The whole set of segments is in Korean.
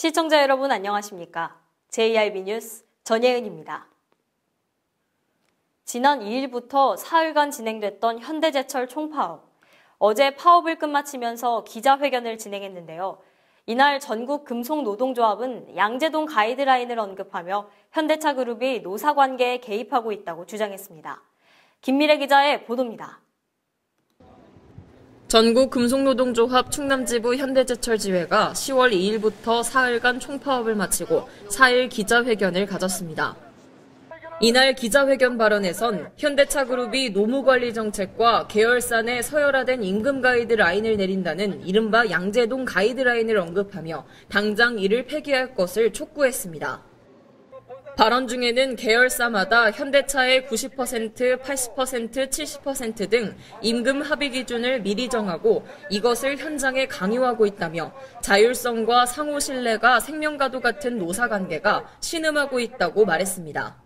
시청자 여러분 안녕하십니까? JIB 뉴스 전예은입니다. 지난 2일부터 사흘간 진행됐던 현대제철 총파업. 어제 파업을 끝마치면서 기자회견을 진행했는데요. 이날 전국 금속노동조합은 양재동 가이드라인을 언급하며 현대차 그룹이 노사관계에 개입하고 있다고 주장했습니다. 김미래 기자의 보도입니다. 전국 금속노동조합 충남지부 현대제철지회가 10월 2일부터 사흘간 총파업을 마치고 4일 기자회견을 가졌습니다. 이날 기자회견 발언에선 현대차 그룹이 노무관리 정책과 계열사 내 서열화된 임금 가이드라인을 내린다는 이른바 양재동 가이드라인을 언급하며 당장 이를 폐기할 것을 촉구했습니다. 발언 중에는 계열사마다 현대차의 90%, 80%, 70% 등 임금 합의 기준을 미리 정하고 이것을 현장에 강요하고 있다며 자율성과 상호 신뢰가 생명과도 같은 노사관계가 신음하고 있다고 말했습니다.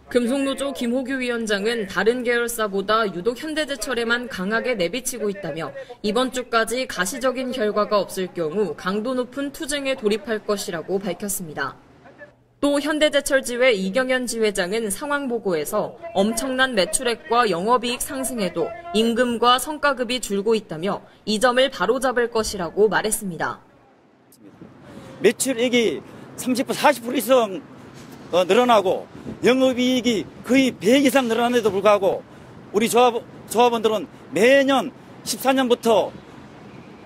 금속노조 김호규 위원장은 다른 계열사보다 유독 현대제철에만 강하게 내비치고 있다며 이번 주까지 가시적인 결과가 없을 경우 강도 높은 투쟁에 돌입할 것이라고 밝혔습니다. 또 현대제철지회 이경현 지회장은 상황보고에서 엄청난 매출액과 영업이익 상승에도 임금과 성과급이 줄고 있다며 이 점을 바로잡을 것이라고 말했습니다. 매출액이 30%, 40% 이상 늘어나고 영업이익이 거의 100 이상 늘어나는데도 불구하고 우리 조합원들은 매년 14년부터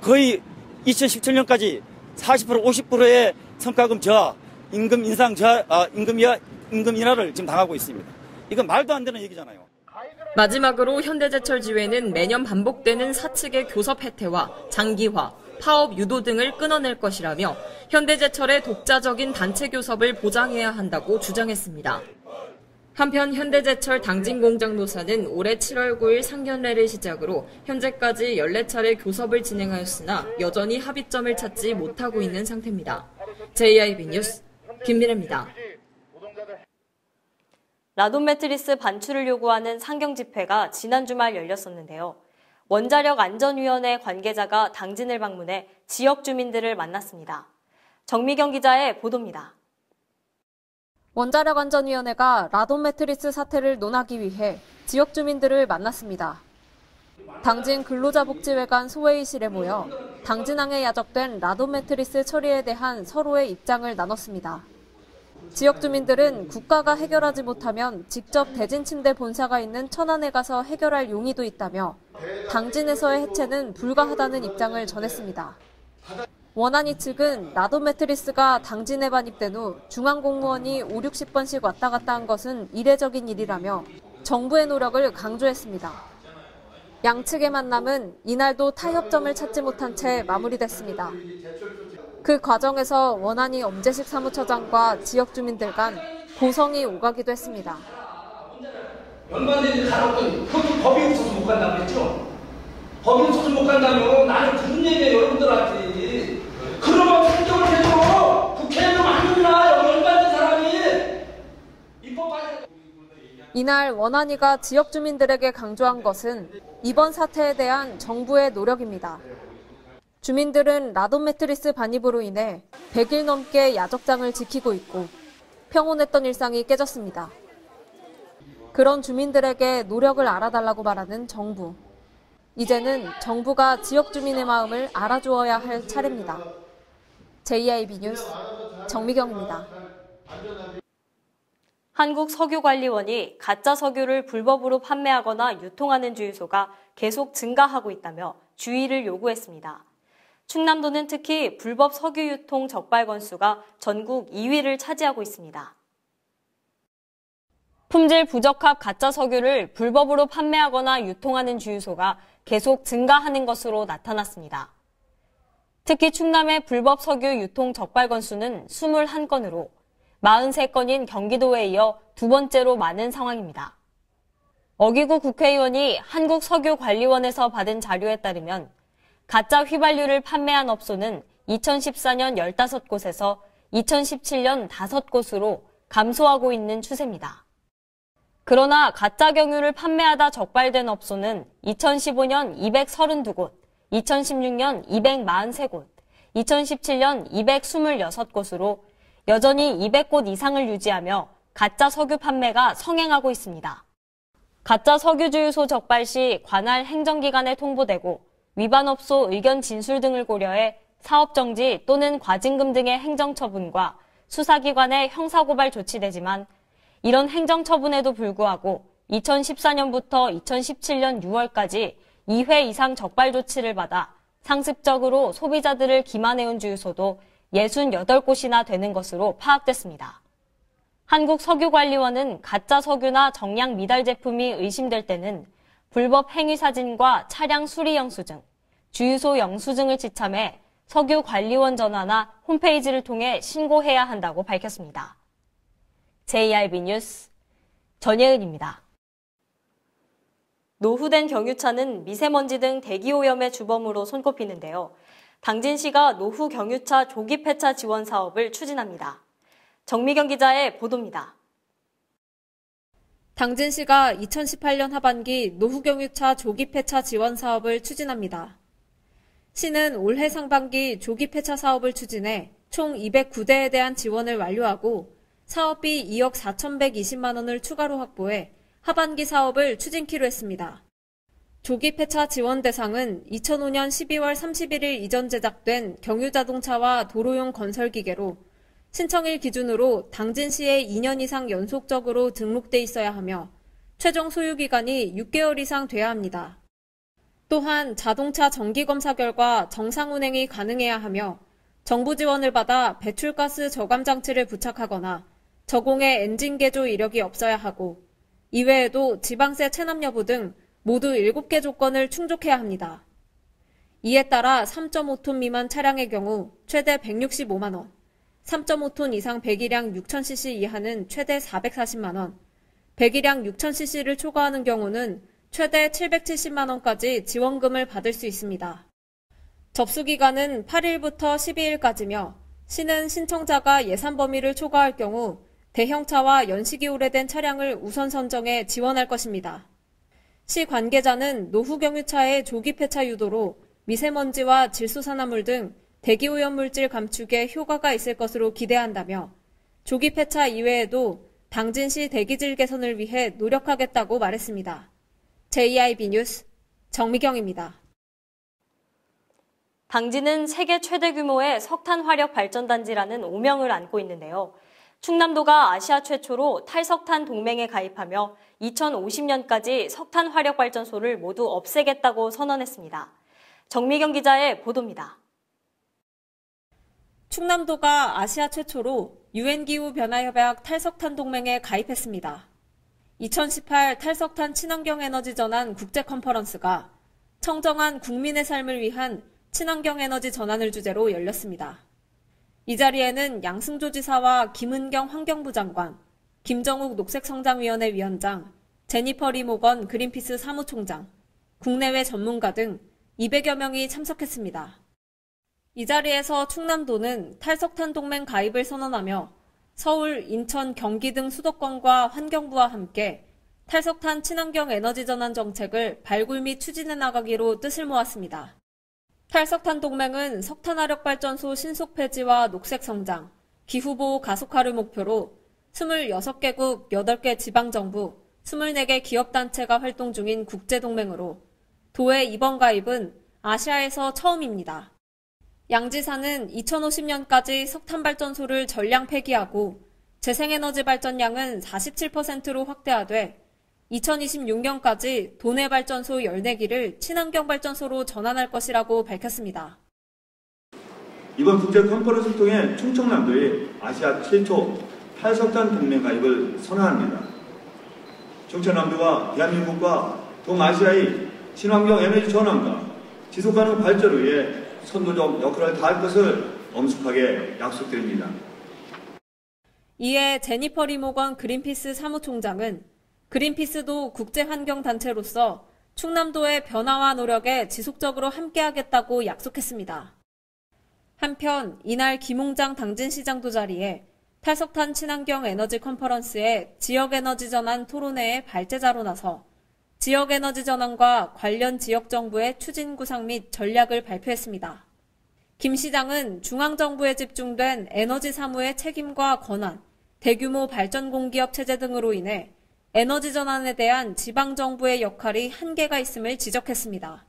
거의 2017년까지 40%, 50%의 성과금 저하, 임금 인상 임금 인하를 지금 당하고 있습니다. 이건 말도 안 되는 얘기잖아요. 마지막으로 현대제철지회는 매년 반복되는 사측의 교섭 해태와 장기화, 파업 유도 등을 끊어낼 것이라며 현대제철의 독자적인 단체 교섭을 보장해야 한다고 주장했습니다. 한편 현대제철 당진공장노사는 올해 7월 9일 상견례를 시작으로 현재까지 14차례 교섭을 진행하였으나 여전히 합의점을 찾지 못하고 있는 상태입니다. JIB 뉴스 김미래입니다. 라돈 매트리스 반출을 요구하는 상경 집회가 지난 주말 열렸었는데요. 원자력 안전위원회 관계자가 당진을 방문해 지역 주민들을 만났습니다. 정미경 기자의 보도입니다. 원자력 안전위원회가 라돈 매트리스 사태를 논하기 위해 지역 주민들을 만났습니다. 당진 근로자복지회관 소회의실에 모여 당진항에 야적된 라돈 매트리스 처리에 대한 서로의 입장을 나눴습니다. 지역 주민들은 국가가 해결하지 못하면 직접 대진침대 본사가 있는 천안에 가서 해결할 용의도 있다며 당진에서의 해체는 불가하다는 입장을 전했습니다. 원안위 측은 라돈 매트리스가 당진에 반입된 후 중앙공무원이 5, 60번씩 왔다 갔다 한 것은 이례적인 일이라며 정부의 노력을 강조했습니다. 양측의 만남은 이날도 타협점을 찾지 못한 채 마무리됐습니다. 그 과정에서 원안위 엄재식 사무처장과 지역 주민들 간 고성이 오가기도 했습니다. 연관되는 가로등 그것도 법이 없어서 못 간다고 그랬죠? 법이 없어서 못 간다면 나는 그런 얘기예요 여러분들한테. 그러면 상정을 해줘. 국회의원 아니구나 연관된 사람이. 이날 원안위가 지역 주민들에게 강조한 것은 이번 사태에 대한 정부의 노력입니다. 주민들은 라돈 매트리스 반입으로 인해 100일 넘게 야적장을 지키고 있고 평온했던 일상이 깨졌습니다. 그런 주민들에게 노력을 알아달라고 말하는 정부. 이제는 정부가 지역 주민의 마음을 알아주어야 할 차례입니다. JIB 뉴스 정미경입니다. 한국석유관리원이 가짜 석유를 불법으로 판매하거나 유통하는 주유소가 계속 증가하고 있다며 주의를 요구했습니다. 충남도는 특히 불법 석유 유통 적발 건수가 전국 2위를 차지하고 있습니다. 품질 부적합 가짜 석유를 불법으로 판매하거나 유통하는 주유소가 계속 증가하는 것으로 나타났습니다. 특히 충남의 불법 석유 유통 적발 건수는 21건으로 43건인 경기도에 이어 두 번째로 많은 상황입니다. 어기구 국회의원이 한국석유관리원에서 받은 자료에 따르면 가짜 휘발유를 판매한 업소는 2014년 15곳에서 2017년 5곳으로 감소하고 있는 추세입니다. 그러나 가짜 경유를 판매하다 적발된 업소는 2015년 232곳, 2016년 243곳, 2017년 226곳으로 여전히 200곳 이상을 유지하며 가짜 석유 판매가 성행하고 있습니다. 가짜 석유 주유소 적발 시 관할 행정기관에 통보되고 위반업소 의견 진술 등을 고려해 사업 정지 또는 과징금 등의 행정처분과 수사기관의 형사고발 조치되지만 이런 행정처분에도 불구하고 2014년부터 2017년 6월까지 2회 이상 적발 조치를 받아 상습적으로 소비자들을 기만해온 주유소도 68곳이나 되는 것으로 파악됐습니다. 한국석유관리원은 가짜 석유나 정량 미달 제품이 의심될 때는 불법 행위 사진과 차량 수리 영수증, 주유소 영수증을 지참해 석유관리원 전화나 홈페이지를 통해 신고해야 한다고 밝혔습니다. JRB 뉴스 전예은입니다. 노후된 경유차는 미세먼지 등 대기오염의 주범으로 손꼽히는데요. 당진시가 노후 경유차 조기 폐차 지원 사업을 추진합니다. 정미경 기자의 보도입니다. 당진시가 2018년 하반기 노후경유차 조기 폐차 지원 사업을 추진합니다. 시는 올해 상반기 조기 폐차 사업을 추진해 총 209대에 대한 지원을 완료하고 사업비 2억 4,120만 원을 추가로 확보해 하반기 사업을 추진키로 했습니다. 조기 폐차 지원 대상은 2005년 12월 31일 이전 제작된 경유자동차와 도로용 건설기계로 신청일 기준으로 당진시에 2년 이상 연속적으로 등록돼 있어야 하며 최종 소유기간이 6개월 이상 돼야 합니다. 또한 자동차 정기검사 결과 정상 운행이 가능해야 하며 정부 지원을 받아 배출가스 저감 장치를 부착하거나 저공해 엔진 개조 이력이 없어야 하고 이외에도 지방세 체납 여부 등 모두 7개 조건을 충족해야 합니다. 이에 따라 3.5톤 미만 차량의 경우 최대 165만 원, 3.5톤 이상 배기량 6,000cc 이하는 최대 440만 원, 배기량 6,000cc를 초과하는 경우는 최대 770만 원까지 지원금을 받을 수 있습니다. 접수 기간은 8일부터 12일까지며 시는 신청자가 예산 범위를 초과할 경우 대형차와 연식이 오래된 차량을 우선 선정해 지원할 것입니다. 시 관계자는 노후 경유차의 조기 폐차 유도로 미세먼지와 질소산화물 등 대기오염 물질 감축에 효과가 있을 것으로 기대한다며 조기 폐차 이외에도 당진시 대기질 개선을 위해 노력하겠다고 말했습니다. JIB 뉴스 정미경입니다. 당진은 세계 최대 규모의 석탄 화력 발전단지라는 오명을 안고 있는데요. 충남도가 아시아 최초로 탈석탄 동맹에 가입하며 2050년까지 석탄 화력 발전소를 모두 없애겠다고 선언했습니다. 정미경 기자의 보도입니다. 충남도가 아시아 최초로 유엔기후변화협약 탈석탄 동맹에 가입했습니다. 2018 탈석탄 친환경 에너지 전환 국제 컨퍼런스가 청정한 국민의 삶을 위한 친환경 에너지 전환을 주제로 열렸습니다. 이 자리에는 양승조 지사와 김은경 환경부 장관, 김정욱 녹색성장위원회 위원장, 제니퍼 리모건 그린피스 사무총장, 국내외 전문가 등 200여 명이 참석했습니다. 이 자리에서 충남도는 탈석탄 동맹 가입을 선언하며 서울, 인천, 경기 등 수도권과 환경부와 함께 탈석탄 친환경 에너지 전환 정책을 발굴 및 추진해 나가기로 뜻을 모았습니다. 탈석탄 동맹은 석탄화력 발전소 신속 폐지와 녹색 성장, 기후보호 가속화를 목표로 26개국 8개 지방정부, 24개 기업단체가 활동 중인 국제동맹으로 도의 이번 가입은 아시아에서 처음입니다. 양 지사는 2050년까지 석탄발전소를 전량 폐기하고 재생에너지 발전량은 47%로 확대하되 2026년까지 도내 발전소 14기를 친환경 발전소로 전환할 것이라고 밝혔습니다. 이번 국제 컨퍼런스를 통해 충청남도의 아시아 최초 탈석탄 동맹 가입을 선언합니다. 충청남도가 대한민국과 동아시아의 친환경 에너지 전환과 지속가능 발전을 위해 선도적 역할을 다할 것을 엄숙하게 약속드립니다. 이에 제니퍼 리모건 그린피스 사무총장은 그린피스도 국제환경단체로서 충남도의 변화와 노력에 지속적으로 함께하겠다고 약속했습니다. 한편 이날 김홍장 당진시장도 자리에 탈석탄 친환경 에너지 컨퍼런스의 지역에너지 전환 토론회의 발제자로 나서 지역에너지 전환과 관련 지역정부의 추진 구상 및 전략을 발표했습니다. 김 시장은 중앙정부에 집중된 에너지 사무의 책임과 권한, 대규모 발전 공기업 체제 등으로 인해 에너지 전환에 대한 지방정부의 역할이 한계가 있음을 지적했습니다.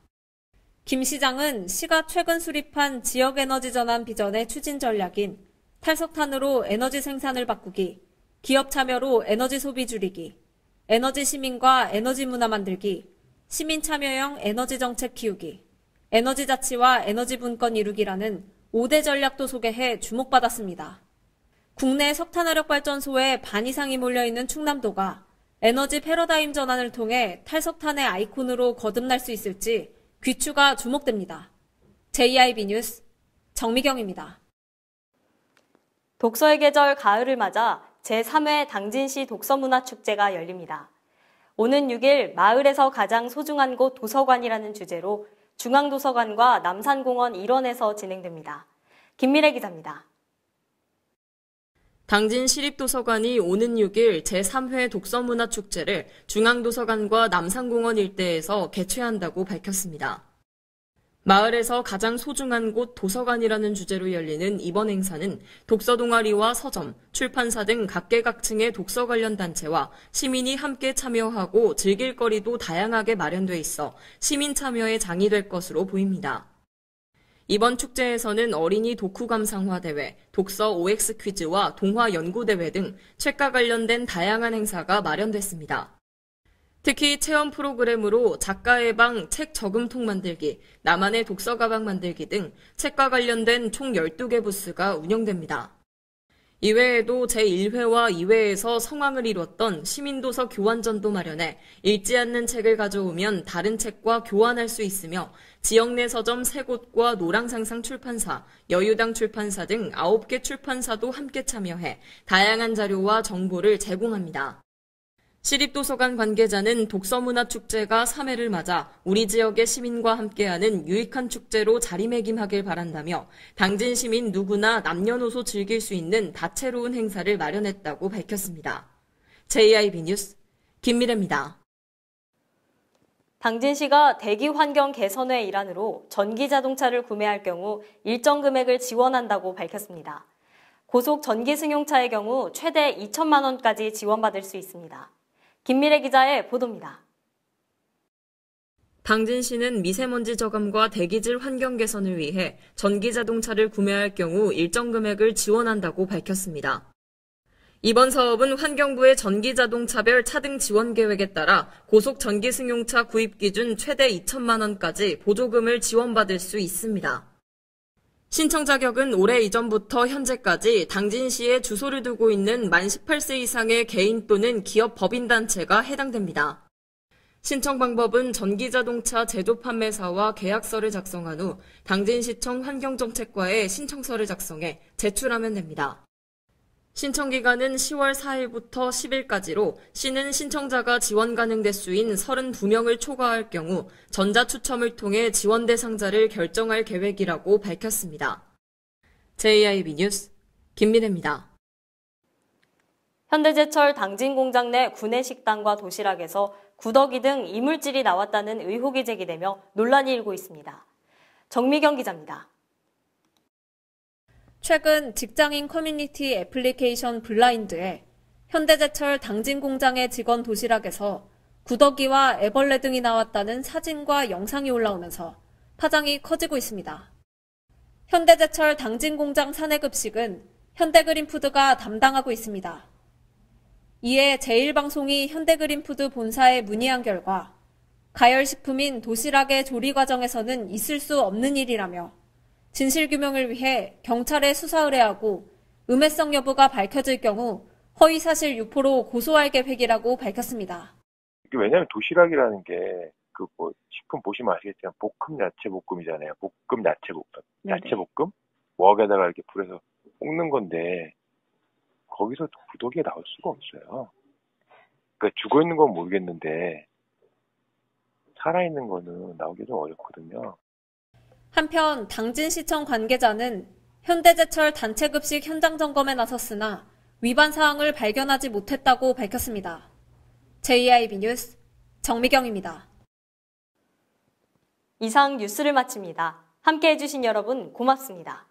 김 시장은 시가 최근 수립한 지역에너지 전환 비전의 추진 전략인 탈석탄으로 에너지 생산을 바꾸기, 기업 참여로 에너지 소비 줄이기, 에너지 시민과 에너지 문화 만들기, 시민 참여형 에너지 정책 키우기, 에너지 자치와 에너지 분권 이루기라는 5대 전략도 소개해 주목받았습니다. 국내 석탄화력발전소에 반 이상이 몰려있는 충남도가 에너지 패러다임 전환을 통해 탈석탄의 아이콘으로 거듭날 수 있을지 귀추가 주목됩니다. JIB 뉴스 정미경입니다. 독서의 계절 가을을 맞아 제3회 당진시 독서문화축제가 열립니다. 오는 6일 마을에서 가장 소중한 곳 도서관이라는 주제로 중앙도서관과 남산공원 일원에서 진행됩니다. 김미래 기자입니다. 당진시립도서관이 오는 6일 제3회 독서문화축제를 중앙도서관과 남산공원 일대에서 개최한다고 밝혔습니다. 마을에서 가장 소중한 곳 도서관이라는 주제로 열리는 이번 행사는 독서 동아리와 서점, 출판사 등 각계각층의 독서 관련 단체와 시민이 함께 참여하고 즐길 거리도 다양하게 마련돼 있어 시민 참여의 장이 될 것으로 보입니다. 이번 축제에서는 어린이 독후 감상화 대회, 독서 OX 퀴즈와 동화 연구 대회 등 책과 관련된 다양한 행사가 마련됐습니다. 특히 체험 프로그램으로 작가의 방 책 저금통 만들기, 나만의 독서 가방 만들기 등 책과 관련된 총 12개 부스가 운영됩니다. 이외에도 제1회와 2회에서 성황을 이뤘던 시민도서 교환전도 마련해 읽지 않는 책을 가져오면 다른 책과 교환할 수 있으며 지역 내 서점 3곳과 노랑상상 출판사, 여유당 출판사 등 9개 출판사도 함께 참여해 다양한 자료와 정보를 제공합니다. 시립도서관 관계자는 독서문화축제가 3회를 맞아 우리 지역의 시민과 함께하는 유익한 축제로 자리매김하길 바란다며 당진 시민 누구나 남녀노소 즐길 수 있는 다채로운 행사를 마련했다고 밝혔습니다. JIB 뉴스 김미래입니다. 당진시가 대기 환경 개선의 일환으로 전기자동차를 구매할 경우 일정 금액을 지원한다고 밝혔습니다. 고속 전기 승용차의 경우 최대 2천만 원까지 지원받을 수 있습니다. 김미래 기자의 보도입니다. 당진시는 미세먼지 저감과 대기질 환경 개선을 위해 전기자동차를 구매할 경우 일정 금액을 지원한다고 밝혔습니다. 이번 사업은 환경부의 전기자동차별 차등 지원 계획에 따라 고속 전기승용차 구입 기준 최대 2천만 원까지 보조금을 지원받을 수 있습니다. 신청 자격은 올해 이전부터 현재까지 당진시에 주소를 두고 있는 만 18세 이상의 개인 또는 기업 법인단체가 해당됩니다. 신청 방법은 전기자동차 제조 판매사와 계약서를 작성한 후 당진시청 환경정책과에 신청서를 작성해 제출하면 됩니다. 신청 기간은 10월 4일부터 10일까지로 시는 신청자가 지원 가능 대수인 32명을 초과할 경우 전자추첨을 통해 지원 대상자를 결정할 계획이라고 밝혔습니다. JIB 뉴스 김민혜입니다. 현대제철 당진공장 내 구내식당과 도시락에서 구더기 등 이물질이 나왔다는 의혹이 제기되며 논란이 일고 있습니다. 정미경 기자입니다. 최근 직장인 커뮤니티 애플리케이션 블라인드에 현대제철 당진공장의 직원 도시락에서 구더기와 애벌레 등이 나왔다는 사진과 영상이 올라오면서 파장이 커지고 있습니다. 현대제철 당진공장 사내급식은 현대그린푸드가 담당하고 있습니다. 이에 제1방송이 현대그린푸드 본사에 문의한 결과 가열식품인 도시락의 조리 과정에서는 있을 수 없는 일이라며 진실규명을 위해 경찰에 수사 의뢰하고 음해성 여부가 밝혀질 경우 허위사실 유포로 고소할 계획이라고 밝혔습니다. 왜냐하면 도시락이라는 게 식품 보시면 아시겠지만 볶음 야채 볶음이잖아요. 볶음 야채 볶음. 야채 볶음? 웍에다가 이렇게 불에서 볶는 건데 거기서 구더기가 나올 수가 없어요. 그러니까 죽어 있는 건 모르겠는데 살아있는 거는 나오기 좀 어렵거든요. 한편 당진시청 관계자는 현대제철 단체급식 현장 점검에 나섰으나 위반 사항을 발견하지 못했다고 밝혔습니다. JIB 뉴스 정미경입니다. 이상 뉴스를 마칩니다. 함께해 주신 여러분 고맙습니다.